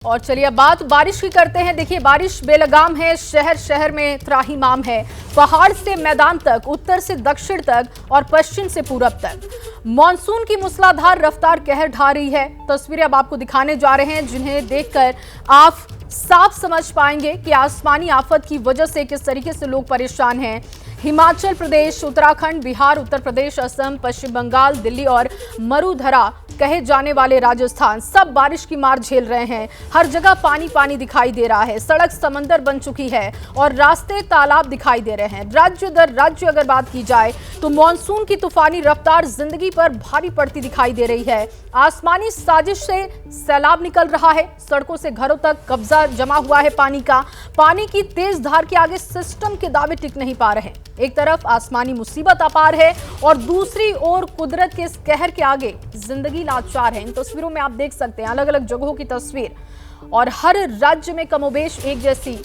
और चलिए अब बात बारिश की करते हैं। देखिए बारिश बेलगाम है, शहर शहर में त्राहिमाम है। पहाड़ से मैदान तक, उत्तर से दक्षिण तक और पश्चिम से पूरब तक मॉनसून की मूसलाधार रफ्तार कहर ढा रही है। तस्वीरें अब आपको दिखाने जा रहे हैं जिन्हें देखकर आप साफ समझ पाएंगे कि आसमानी आफत की वजह से किस तरीके से लोग परेशान हैं। हिमाचल प्रदेश, उत्तराखंड, बिहार, उत्तर प्रदेश, असम, पश्चिम बंगाल, दिल्ली और मरुधरा कहे जाने वाले राजस्थान सब बारिश की मार झेल रहे हैं। हर जगह पानी पानी दिखाई दे रहा है, सड़क समंदर बन चुकी है और रास्ते तालाब दिखाई दे रहे हैं। राज्य दर राज्य अगर बात की जाए तो मॉनसून की तूफानी रफ्तार जिंदगी पर भारी पड़ती दिखाई दे रही है। आसमानी साजिश से सैलाब निकल रहा है, सड़कों से घरों तक कब्जा जमा हुआ है पानी का। पानी की तेज धार के आगे सिस्टम के दावे टिक नहीं पा रहे। एक तरफ आसमानी मुसीबत अपार है और दूसरी ओर कुदरत के इस कहर के आगे जिंदगी लाचार है। इन तस्वीरों में आप देख सकते हैं अलग अलग जगहों की तस्वीर और हर राज्य में कमोबेश एक जैसी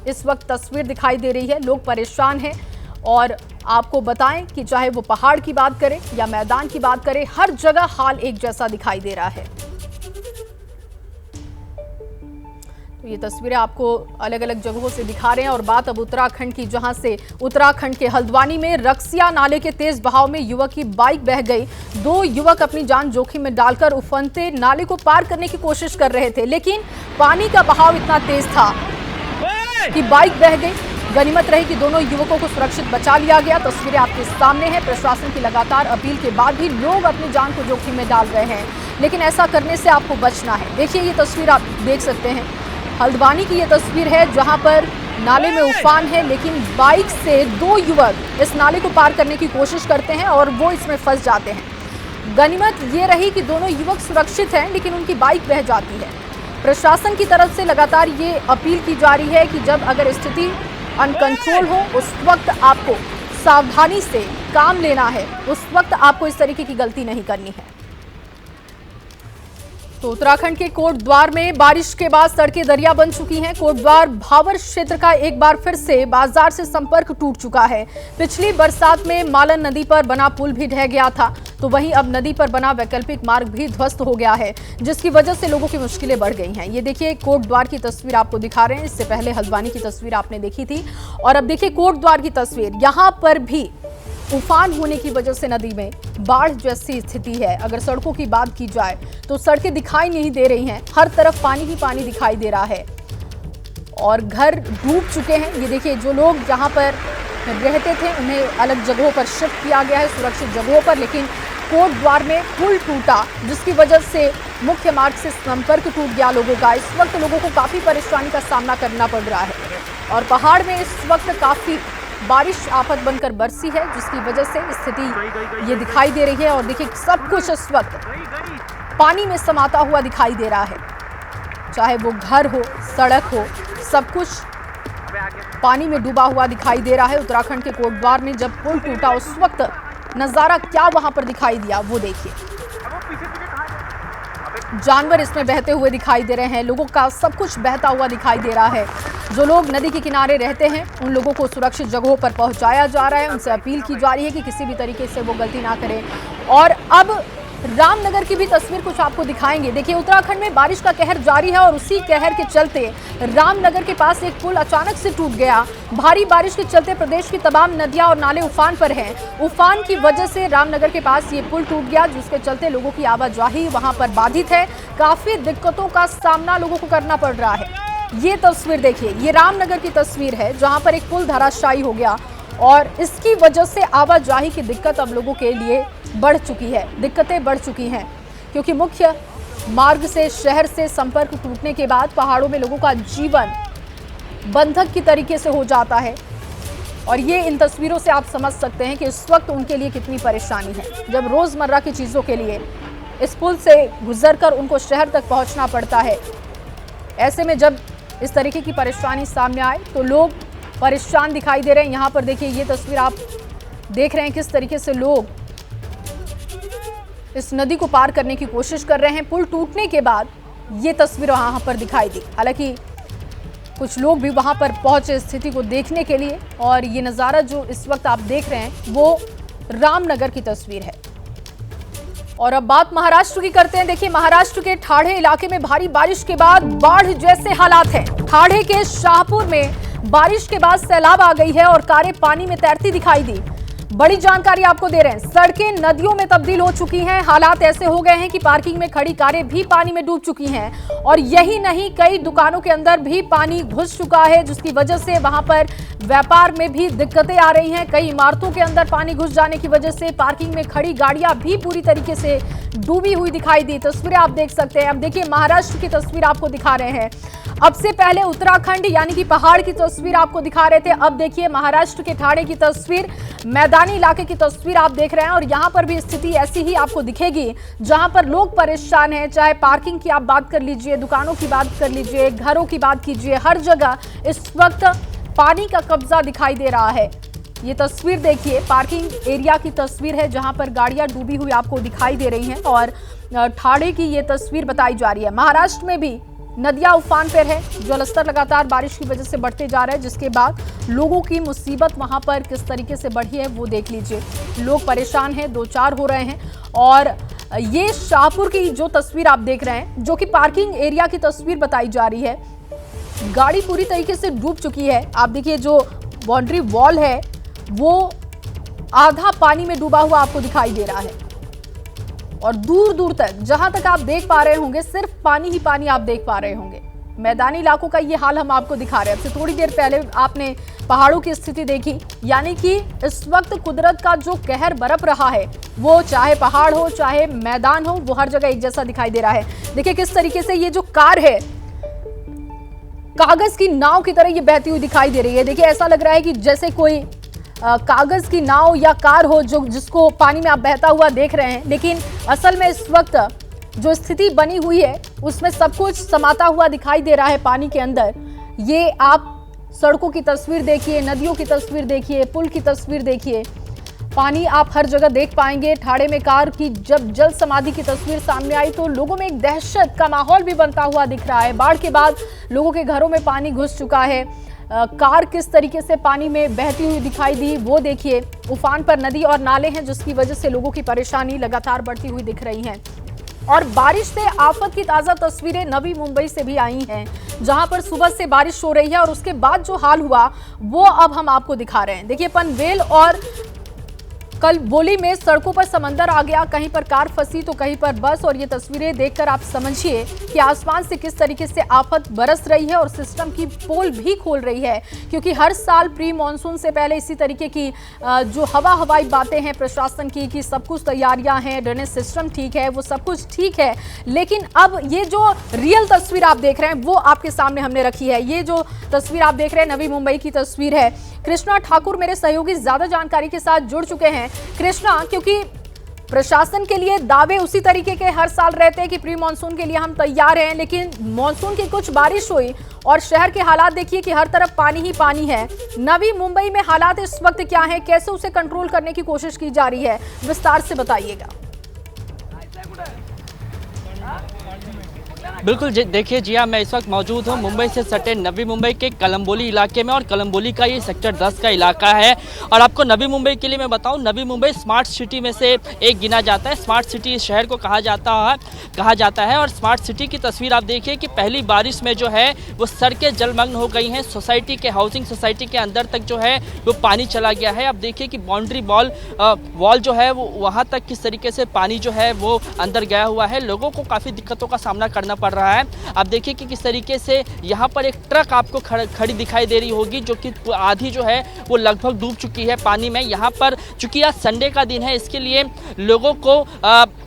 इस वक्त तस्वीर दिखाई दे रही है। लोग परेशान हैं और आपको बताएं कि चाहे वो पहाड़ की बात करें या मैदान की बात करें, हर जगह हाल एक जैसा दिखाई दे रहा है। तो ये तस्वीरें आपको अलग अलग जगहों से दिखा रहे हैं और बात अब उत्तराखंड की, जहां से उत्तराखंड के हल्द्वानी में रक्सिया नाले के तेज बहाव में युवक की बाइक बह गई। दो युवक अपनी जान जोखिम में डालकर उफनते नाले को पार करने की कोशिश कर रहे थे, लेकिन पानी का बहाव इतना तेज था कि बाइक बह गई। गनीमत रही कि दोनों युवकों को सुरक्षित बचा लिया गया। तस्वीरें आपके सामने हैं। प्रशासन की लगातार अपील के बाद भी लोग अपनी जान को जोखिम में डाल रहे हैं, लेकिन ऐसा करने से आपको बचना है। देखिए ये तस्वीर आप देख सकते हैं, हल्द्वानी की ये तस्वीर है जहां पर नाले में उफान है, लेकिन बाइक से दो युवक इस नाले को पार करने की कोशिश करते हैं और वो इसमें फंस जाते हैं। गनीमत ये रही कि दोनों युवक सुरक्षित हैं, लेकिन उनकी बाइक बह जाती है। प्रशासन की तरफ से लगातार ये अपील की जा रही है कि जब अगर स्थिति अनकंट्रोल हो उस वक्त आपको सावधानी से काम लेना है, उस वक्त आपको इस तरीके की गलती नहीं करनी है। तो उत्तराखंड के कोटद्वार में बारिश के बाद सड़कें दरिया बन चुकी हैं। कोटद्वार भावर क्षेत्र का एक बार फिर से बाजार से संपर्क टूट चुका है। पिछली बरसात में मालन नदी पर बना पुल भी ढह गया था, तो वहीं अब नदी पर बना वैकल्पिक मार्ग भी ध्वस्त हो गया है, जिसकी वजह से लोगों की मुश्किलें बढ़ गई हैं। ये देखिए कोटद्वार की तस्वीर आपको दिखा रहे हैं। इससे पहले हल्द्वानी की तस्वीर आपने देखी थी और अब देखिए कोटद्वार की तस्वीर। यहाँ पर भी उफान होने की वजह से नदी में बाढ़ जैसी स्थिति है। अगर सड़कों की बात की जाए तो सड़कें दिखाई नहीं दे रही हैं, हर तरफ पानी ही पानी दिखाई दे रहा है और घर डूब चुके हैं। ये देखिए जो लोग जहां पर रहते थे उन्हें अलग जगहों पर शिफ्ट किया गया है, सुरक्षित जगहों पर, लेकिन कोटद्वार में पुल टूटा जिसकी वजह से मुख्य मार्ग से संपर्क टूट गया लोगों का। इस वक्त लोगों को काफ़ी परेशानी का सामना करना पड़ रहा है और पहाड़ में इस वक्त काफ़ी बारिश आफत बनकर बरसी है, जिसकी वजह से स्थिति ये दिखाई दे रही है। और देखिए सब कुछ इस वक्त पानी में समाता हुआ दिखाई दे रहा है, चाहे वो घर हो, सड़क हो, सब कुछ पानी में डूबा हुआ दिखाई दे रहा है। उत्तराखंड के कोटद्वार में जब पुल टूटा उस वक्त नजारा क्या वहां पर दिखाई दिया वो देखिए। जानवर इसमें बहते हुए दिखाई दे रहे हैं, लोगों का सब कुछ बहता हुआ दिखाई दे रहा है। जो लोग नदी के किनारे रहते हैं उन लोगों को सुरक्षित जगहों पर पहुंचाया जा रहा है, उनसे अपील की जा रही है कि किसी भी तरीके से वो गलती ना करें। और अब रामनगर की भी तस्वीर कुछ आपको दिखाएंगे। देखिए उत्तराखंड में बारिश का कहर जारी है और उसी कहर के चलते रामनगर के पास एक पुल अचानक से टूट गया। भारी बारिश के चलते प्रदेश की तमाम नदियां और नाले उफान पर हैं। उफान की वजह से रामनगर के पास ये पुल टूट गया, जिसके चलते लोगों की आवाजाही वहां पर बाधित है। काफी दिक्कतों का सामना लोगों को करना पड़ रहा है। ये तस्वीर देखिए, ये रामनगर की तस्वीर है जहां पर एक पुल धराशायी हो गया और इसकी वजह से आवाजाही की दिक्कत अब लोगों के लिए बढ़ चुकी है, दिक्कतें बढ़ चुकी हैं, क्योंकि मुख्य मार्ग से शहर से संपर्क टूटने के बाद पहाड़ों में लोगों का जीवन बंधक की तरीके से हो जाता है। और ये इन तस्वीरों से आप समझ सकते हैं कि इस वक्त उनके लिए कितनी परेशानी है, जब रोजमर्रा की चीज़ों के लिए इस पुल से गुजरकर उनको शहर तक पहुँचना पड़ता है। ऐसे में जब इस तरीके की परेशानी सामने आए तो लोग परेशान दिखाई दे रहे हैं। यहाँ पर देखिए ये तस्वीर आप देख रहे हैं किस तरीके से लोग इस नदी को पार करने की कोशिश कर रहे हैं। पुल टूटने के बाद ये तस्वीर वहाँ पर दिखाई दी। हालांकि कुछ लोग भी वहाँ पर पहुंचे स्थिति को देखने के लिए और ये नज़ारा जो इस वक्त आप देख रहे हैं वो रामनगर की तस्वीर है। और अब बात महाराष्ट्र की करते हैं। देखिए, महाराष्ट्र के ठाणे इलाके में भारी बारिश के बाद बाढ़ जैसे हालात हैं। ठाणे के शाहपुर में बारिश के बाद सैलाब आ गई है और कारें पानी में तैरती दिखाई दी। बड़ी जानकारी आपको दे रहे हैं, सड़कें नदियों में तब्दील हो चुकी हैं। हालात ऐसे हो गए हैं कि पार्किंग में खड़ी कारें भी पानी में डूब चुकी हैं और यही नहीं, कई दुकानों के अंदर भी पानी घुस चुका है, जिसकी वजह से वहां पर व्यापार में भी दिक्कतें आ रही हैं। कई इमारतों के अंदर पानी घुस जाने की वजह से पार्किंग में खड़ी गाड़ियां भी पूरी तरीके से डूबी हुई दिखाई दी। तस्वीरें आप देख सकते हैं। अब देखिए, महाराष्ट्र की तस्वीर आपको दिखा रहे हैं। अब से पहले उत्तराखंड यानी कि पहाड़ की तस्वीर आपको दिखा रहे थे। अब देखिए महाराष्ट्र के ठाणे की तस्वीर, मैदानी इलाके की तस्वीर आप देख रहे हैं और यहां पर भी स्थिति ऐसी ही आपको दिखेगी, जहां पर लोग परेशान हैं। चाहे पार्किंग की आप बात कर लीजिए, दुकानों की बात कर लीजिए, घरों की बात कीजिए, हर जगह इस वक्त पानी का कब्जा दिखाई दे रहा है। ये तस्वीर देखिए, पार्किंग एरिया की तस्वीर है जहां पर गाड़ियां डूबी हुई आपको दिखाई दे रही हैं और ठाणे की ये तस्वीर बताई जा रही है। महाराष्ट्र में भी नदियां उफान पर है, जलस्तर लगातार बारिश की वजह से बढ़ते जा रहा है, जिसके बाद लोगों की मुसीबत वहां पर किस तरीके से बढ़ी है वो देख लीजिए। लोग परेशान हैं, दो चार हो रहे हैं। और ये शाहपुर की जो तस्वीर आप देख रहे हैं, जो कि पार्किंग एरिया की तस्वीर बताई जा रही है, गाड़ी पूरी तरीके से डूब चुकी है। आप देखिए, जो बाउंड्री वॉल है वो आधा पानी में डूबा हुआ आपको दिखाई दे रहा है और दूर दूर तक, जहां तक आप देख पा रहे होंगे, सिर्फ पानी ही पानी आप देख पा रहे होंगे। मैदानी इलाकों का ये हाल हम आपको दिखा रहे हैं। अब से थोड़ी देर पहले आपने पहाड़ों की स्थिति देखी, यानी कि इस वक्त कुदरत का जो कहर बरप रहा है, वो चाहे पहाड़ हो चाहे मैदान हो, वो हर जगह एक जैसा दिखाई दे रहा है। देखिए किस तरीके से ये जो कार है, कागज की नाव की तरह ये बहती हुई दिखाई दे रही है। देखिए, ऐसा लग रहा है कि जैसे कोई कागज की नाव या कार हो जिसको पानी में आप बहता हुआ देख रहे हैं, लेकिन असल में इस वक्त जो स्थिति बनी हुई है उसमें सब कुछ समाता हुआ दिखाई दे रहा है पानी के अंदर। ये आप सड़कों की तस्वीर देखिए, नदियों की तस्वीर देखिए, पुल की तस्वीर देखिए, पानी आप हर जगह देख पाएंगे। ठाणे में कार की जब जल समाधि की तस्वीर सामने आई तो लोगों में एक दहशत का माहौल भी बनता हुआ दिख रहा है। बाढ़ के बाद लोगों के घरों में पानी घुस चुका है। कार किस तरीके से पानी में बहती हुई दिखाई दी वो देखिए। उफान पर नदी और नाले हैं, जिसकी वजह से लोगों की परेशानी लगातार बढ़ती हुई दिख रही है। और बारिश से आफत की ताजा तस्वीरें नवी मुंबई से भी आई हैं, जहां पर सुबह से बारिश हो रही है और उसके बाद जो हाल हुआ वो अब हम आपको दिखा रहे हैं। देखिए, पनवेल और कलबोली में सड़कों पर समंदर आ गया, कहीं पर कार फंसी तो कहीं पर बस। और ये तस्वीरें देखकर आप समझिए कि आसमान से किस तरीके से आफत बरस रही है और सिस्टम की पोल भी खोल रही है, क्योंकि हर साल प्री मानसून से पहले इसी तरीके की जो हवाई बातें हैं प्रशासन की कि सब कुछ तैयारियां हैं, ड्रेनेज सिस्टम ठीक है, वो सब कुछ ठीक है। लेकिन अब ये जो रियल तस्वीर आप देख रहे हैं वो आपके सामने हमने रखी है। ये जो तस्वीर आप देख रहे हैं नवी मुंबई की तस्वीर है। कृष्णा ठाकुर मेरे सहयोगी ज्यादा जानकारी के साथ जुड़ चुके हैं। कृष्णा, क्योंकि प्रशासन के लिए दावे उसी तरीके के हर साल रहते हैं कि प्री मानसून के लिए हम तैयार हैं, लेकिन मानसून की कुछ बारिश हुई और शहर के हालात देखिए कि हर तरफ पानी ही पानी है। नवी मुंबई में हालात इस वक्त क्या हैं, कैसे उसे कंट्रोल करने की कोशिश की जा रही है, विस्तार से बताइएगा। बिल्कुल देखिए जिया, मैं इस वक्त मौजूद हूँ मुंबई से सटे नवी मुंबई के कलम्बोली इलाके में और कलम्बोली का ये सेक्टर 10 का इलाका है। और आपको नवी मुंबई के लिए मैं बताऊँ, नवी मुंबई स्मार्ट सिटी में से एक गिना जाता है। स्मार्ट सिटी इस शहर को कहा जाता है और स्मार्ट सिटी की तस्वीर आप देखिए कि पहली बारिश में जो है वो सड़कें जलमग्न हो गई हैं। सोसाइटी के हाउसिंग सोसाइटी के अंदर तक जो है वो पानी चला गया है। अब देखिए कि बाउंड्री वॉल जो है वो वहाँ तक किस तरीके से पानी जो है वो अंदर गया हुआ है। लोगों को काफ़ी दिक्कतों का सामना करना पड़ रहा है। आप देखिए कि किस तरीके से यहाँ पर एक ट्रक आपको खड़ी दिखाई दे रही होगी, जो कि आधी जो है वो लगभग डूब चुकी है पानी में। यहाँ पर चूंकि आज संडे का दिन है, इसके लिए लोगों को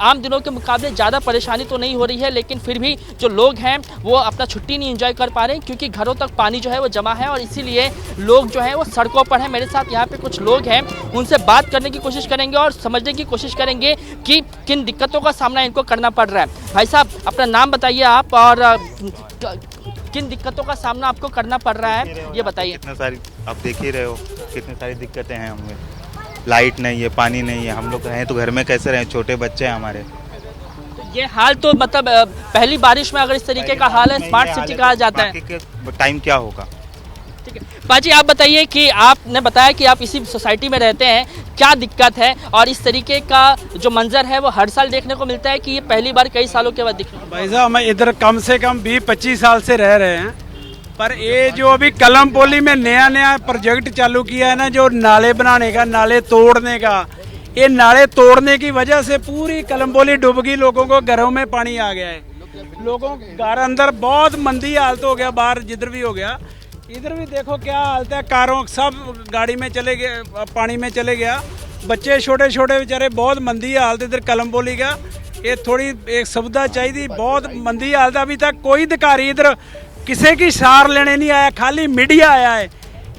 आम दिनों के मुकाबले ज़्यादा परेशानी तो नहीं हो रही है, लेकिन फिर भी जो लोग हैं वो अपना छुट्टी नहीं एंजॉय कर पा रहे हैं, क्योंकि घरों तक पानी जो है वो जमा है और इसीलिए लोग जो है वो सड़कों पर हैं। मेरे साथ यहाँ पे कुछ लोग हैं, उनसे बात करने की कोशिश करेंगे और समझने की कोशिश करेंगे कि किन दिक्कतों का सामना इनको करना पड़ रहा है। भाई साहब, अपना नाम बताइए आप और किन दिक्कतों का सामना आपको करना पड़ रहा है ये बताइए। कितने सारी आप देख ही रहे हो, कितनी सारी दिक्कतें हैं हमें। लाइट नहीं है, पानी नहीं है, हम लोग रहें तो घर में कैसे रहें, छोटे बच्चे हैं हमारे। ये हाल तो मतलब पहली बारिश में अगर इस तरीके का हाल है, स्मार्ट सिटी कहा जाता है, टाइम क्या होगा? ठीक है पाजी, आप बताइए कि आपने बताया कि आप इसी सोसाइटी में रहते हैं, क्या दिक्कत है और इस तरीके का जो मंजर है वो हर साल देखने को मिलता है कि ये पहली बार कई सालों के बाद दिखने को? भाई साहब, हम इधर कम से कम 20-25 साल से रह रहे हैं, पर ये जो अभी कलमपोली में नया प्रोजेक्ट चालू किया है ना, जो नाले बनाने का, नाले तोड़ने का, ये नाले तोड़ने की वजह से पूरी कलमपोली डूब गई, लोगों को घरों में पानी आ गया है, लोगों घर अंदर बहुत मंदी हालत हो गया, बाहर जिधर भी हो गया, इधर भी देखो क्या हालत है, कारों सब गाड़ी में चले गए, पानी में चले गया, बच्चे छोटे छोटे बेचारे, बहुत मंदी हालत इधर कलमपोली का। ये थोड़ी एक सुविधा चाहिए, बहुत मंदी हालत। अभी तक कोई अधिकारी इधर किसी की सार लेने नहीं आया, खाली मीडिया आया है।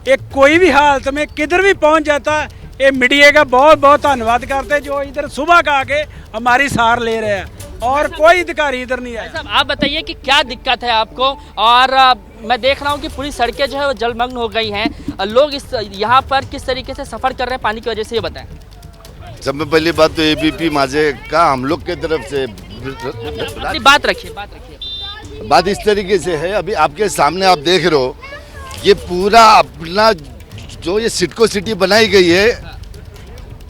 एक कोई भी हालत में किधर भी पहुंच जाता है, ये मीडिया का बहुत बहुत धन्यवाद करते हैं जो इधर सुबह का आके हमारी सार ले रहे हैं, और कोई अधिकारी इधर नहीं आया। आप बताइए कि क्या दिक्कत है आपको? और मैं देख रहा हूँ कि पूरी सड़कें जो है वो जलमग्न हो गई हैं, लोग इस यहाँ पर किस तरीके से सफ़र कर रहे हैं पानी की वजह से, ये बताएं। सबसे पहली बात तो एबीपी माझे का हम लोग के तरफ से बात रखिए। बात इस तरीके से है, अभी आपके सामने आप देख रहे हो, ये पूरा अपना जो ये सिडको सिटी बनाई गई है,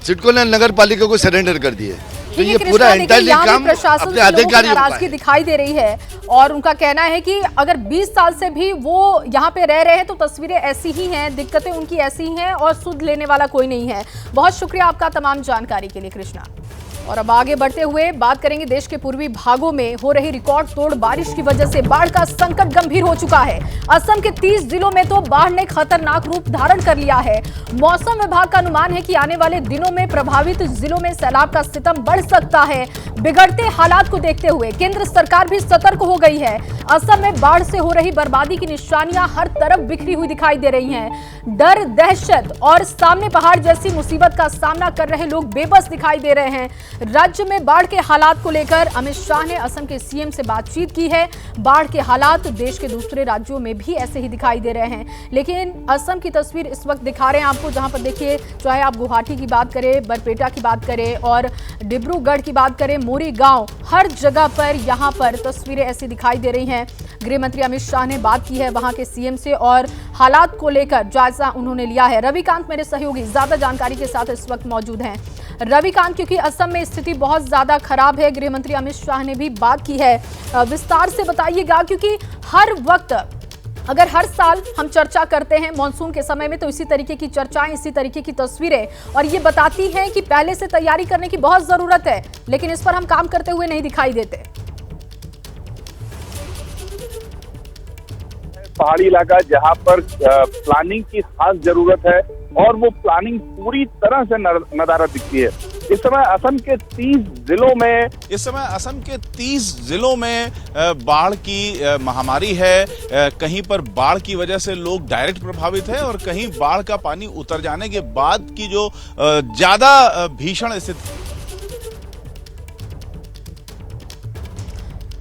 सिडको ने नगर पालिका को सरेंडर कर दिए, तो ये पूरा एंटायरली काम अपने अधिकारियों का नाराजगी दिखाई दे रही है, और उनका कहना है कि अगर 20 साल से भी वो यहाँ पे रह रहे हैं तो तस्वीरें ऐसी ही हैं, दिक्कतें उनकी ऐसी ही हैं, और सुध लेने वाला कोई नहीं है। बहुत शुक्रिया आपका तमाम जानकारी के लिए कृष्णा। और अब आगे बढ़ते हुए बात करेंगे, देश के पूर्वी भागों में हो रही रिकॉर्ड तोड़ बारिश की वजह से बाढ़ का संकट गंभीर हो चुका है। असम के 30 जिलों में तो बाढ़ ने खतरनाक रूप धारण कर लिया है। मौसम विभाग का अनुमान है कि आने वाले दिनों में प्रभावित जिलों में सैलाब का सितम बढ़ सकता है। बिगड़ते हालात को देखते हुए केंद्र सरकार भी सतर्क हो गई है। असम में बाढ़ से हो रही बर्बादी की निशानियां हर तरफ बिखरी हुई दिखाई दे रही हैं। डर, दहशत और सामने पहाड़ जैसी मुसीबत का सामना कर रहे लोग बेबस दिखाई दे रहे हैं। राज्य में बाढ़ के हालात को लेकर अमित शाह ने असम के सीएम से बातचीत की है। बाढ़ के हालात देश के दूसरे राज्यों में भी ऐसे ही दिखाई दे रहे हैं, लेकिन असम की तस्वीर इस वक्त दिखा रहे हैं आपको, जहां पर देखिए, चाहे आप गुवाहाटी की बात करें, बरपेटा की बात करें और डिब्रूगढ़ की बात करें, मोरी गांव, हर जगह पर यहां पर तस्वीरें ऐसी दिखाई दे रही हैं। गृह मंत्री अमित शाह ने बात की है वहां के सीएम से और हालात को लेकर जायजा उन्होंने लिया है। रविकांत मेरे सहयोगी ज्यादा जानकारी के साथ इस वक्त मौजूद हैं। रविकांत, क्योंकि असम में स्थिति बहुत ज्यादा खराब है, गृह मंत्री अमित शाह ने भी बात की है, विस्तार से बताइएगा, क्योंकि हर वक्त अगर हर साल हम चर्चा करते हैं मॉनसून के समय में तो इसी तरीके की चर्चाएं, इसी तरीके की तस्वीरें, और ये बताती हैं कि पहले से तैयारी करने की बहुत जरूरत है, लेकिन इस पर हम काम करते हुए नहीं दिखाई देते। पहाड़ी इलाका जहां पर प्लानिंग की खास जरूरत है, और वो प्लानिंग पूरी तरह से नदारद दिखती है। इस समय असम के 30 जिलों में बाढ़ की महामारी है। कहीं पर बाढ़ की वजह से लोग डायरेक्ट प्रभावित हैं, और कहीं बाढ़ का पानी उतर जाने के बाद की जो ज्यादा भीषण स्थिति।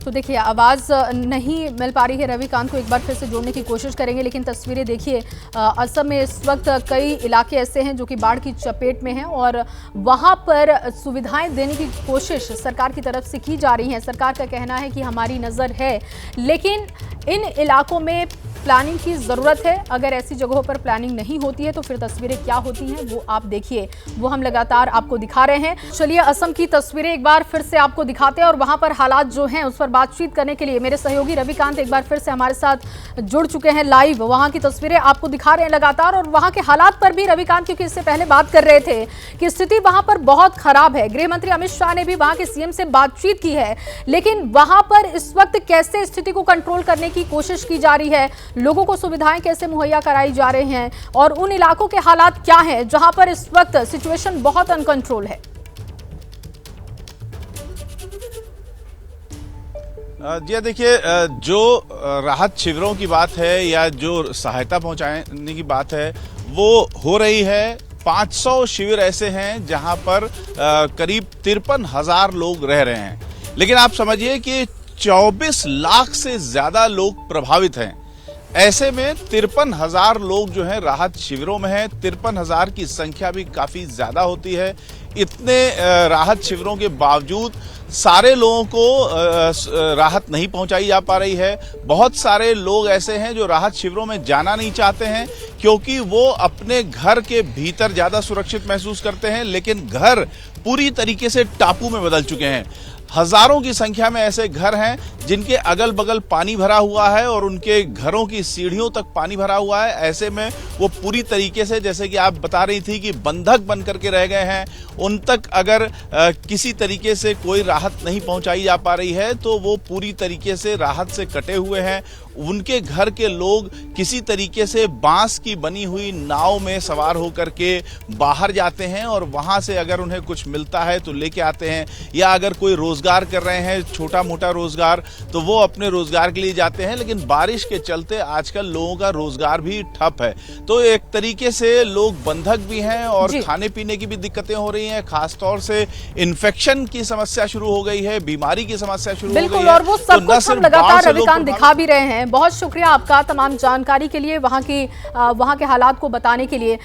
तो देखिए, आवाज़ नहीं मिल पा रही है रविकांत को, एक बार फिर से जोड़ने की कोशिश करेंगे, लेकिन तस्वीरें देखिए, असम में इस वक्त कई इलाके ऐसे हैं जो कि बाढ़ की चपेट में हैं, और वहां पर सुविधाएं देने की कोशिश सरकार की तरफ से की जा रही है। सरकार का कहना है कि हमारी नज़र है, लेकिन इन इलाकों में प्लानिंग की ज़रूरत है। अगर ऐसी जगहों पर प्लानिंग नहीं होती है तो फिर तस्वीरें क्या होती हैं वो आप देखिए, वो हम लगातार आपको दिखा रहे हैं। चलिए, असम की तस्वीरें एक बार फिर से आपको दिखाते हैं, और वहां पर हालात जो हैं उस पर बातचीत करने के लिए मेरे सहयोगी रविकांत एक बार फिर से हमारे साथ जुड़ चुके हैं लाइव। वहां की तस्वीरें आपको दिखा रहे हैं लगातार, और वहां के हालात पर भी रविकांत, क्योंकि इससे पहले बात कर रहे थे कि स्थिति वहां पर बहुत खराब है। गृह मंत्री अमित शाह ने भी वहां के सीएम से बातचीत की है, लेकिन वहां पर इस वक्त कैसे स्थिति को कंट्रोल करने की कोशिश की जा रही है, लोगों को सुविधाएं कैसे मुहैया कराई जा रही हैं, और उन इलाकों के हालात क्या हैं जहां पर इस वक्त सिचुएशन बहुत अनकंट्रोल है। जी देखिए, जो राहत शिविरों की बात है या जो सहायता पहुंचाने की बात है वो हो रही है। 500 शिविर ऐसे हैं जहां पर करीब 53,000 लोग रह रहे हैं, लेकिन आप समझिए कि 24 लाख से ज्यादा लोग प्रभावित हैं। ऐसे में 53,000 लोग जो हैं राहत शिविरों में हैं। 53,000 की संख्या भी काफी ज्यादा होती है। इतने राहत शिविरों के बावजूद सारे लोगों को राहत नहीं पहुंचाई जा पा रही है। बहुत सारे लोग ऐसे हैं जो राहत शिविरों में जाना नहीं चाहते हैं क्योंकि वो अपने घर के भीतर ज्यादा सुरक्षित महसूस करते हैं, लेकिन घर पूरी तरीके से टापू में बदल चुके हैं। हजारों की संख्या में ऐसे घर हैं जिनके अगल बगल पानी भरा हुआ है और उनके घरों की सीढ़ियों तक पानी भरा हुआ है। ऐसे में वो पूरी तरीके से, जैसे कि आप बता रही थी कि बंधक बन करके रह गए हैं, उन तक अगर किसी तरीके से कोई राहत नहीं पहुंचाई जा पा रही है तो वो पूरी तरीके से राहत से कटे हुए हैं। उनके घर के लोग किसी तरीके से बांस की बनी हुई नाव में सवार होकर के बाहर जाते हैं और वहां से अगर उन्हें कुछ मिलता है तो लेके आते हैं, या अगर कोई रोजगार कर रहे हैं छोटा मोटा रोजगार तो वो अपने रोजगार के लिए जाते हैं। लेकिन बारिश के चलते आजकल लोगों का रोजगार भी ठप है, तो एक तरीके से लोग बंधक भी हैं और खाने पीने की भी दिक्कतें हो रही हैं। खासतौर से इन्फेक्शन की समस्या शुरू हो गई है, बीमारी की समस्या शुरू हो गई है। बिल्कुल, और वो सब कुछ हम लगातार रविकांत दिखा भी रहे हैं। बहुत शुक्रिया आपका तमाम जानकारी के लिए, वहां के हालात को बताने के लिए।